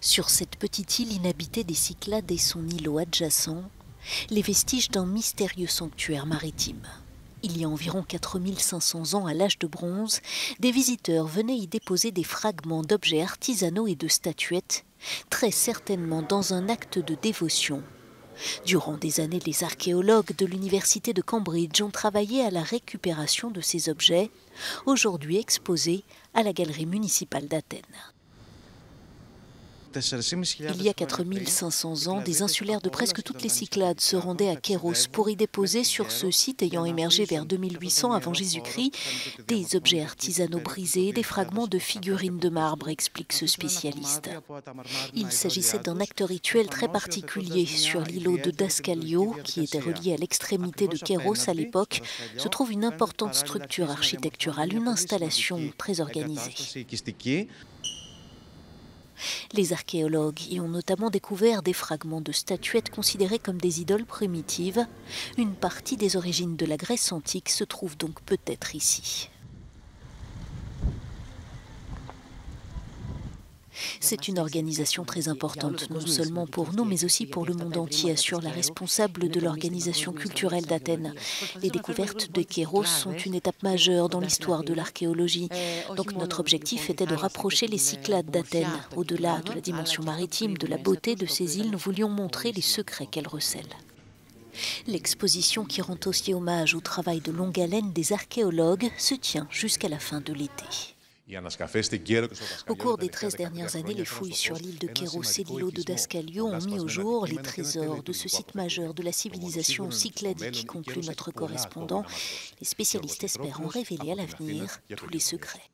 Sur cette petite île inhabitée des Cyclades et son îlot adjacent, les vestiges d'un mystérieux sanctuaire maritime. Il y a environ 4500 ans, à l'âge de bronze, des visiteurs venaient y déposer des fragments d'objets artisanaux et de statuettes, très certainement dans un acte de dévotion. Durant des années, les archéologues de l'université de Cambridge ont travaillé à la récupération de ces objets, aujourd'hui exposés à la galerie municipale d'Athènes. Il y a 4500 ans, des insulaires de presque toutes les Cyclades se rendaient à Kéros pour y déposer, sur ce site ayant émergé vers 2800 avant Jésus-Christ, des objets artisanaux brisés, des fragments de figurines de marbre, explique ce spécialiste. Il s'agissait d'un acte rituel très particulier. Sur l'îlot de Daskalio, qui était relié à l'extrémité de Kéros à l'époque, se trouve une importante structure architecturale, une installation très organisée. Les archéologues y ont notamment découvert des fragments de statuettes considérées comme des idoles primitives. Une partie des origines de la Grèce antique se trouve donc peut-être ici. C'est une organisation très importante, non seulement pour nous, mais aussi pour le monde entier, assure la responsable de l'organisation culturelle d'Athènes. Les découvertes de Kéros sont une étape majeure dans l'histoire de l'archéologie. Donc notre objectif était de rapprocher les Cyclades d'Athènes. Au-delà de la dimension maritime, de la beauté de ces îles, nous voulions montrer les secrets qu'elles recèlent. L'exposition, qui rend aussi hommage au travail de longue haleine des archéologues, se tient jusqu'à la fin de l'été. Au cours des 13 dernières années, les fouilles sur l'île de Kéros et l'îlot de Daskalio ont mis au jour les trésors de ce site majeur de la civilisation cycladique, conclut notre correspondant. Les spécialistes espèrent en révéler à l'avenir tous les secrets.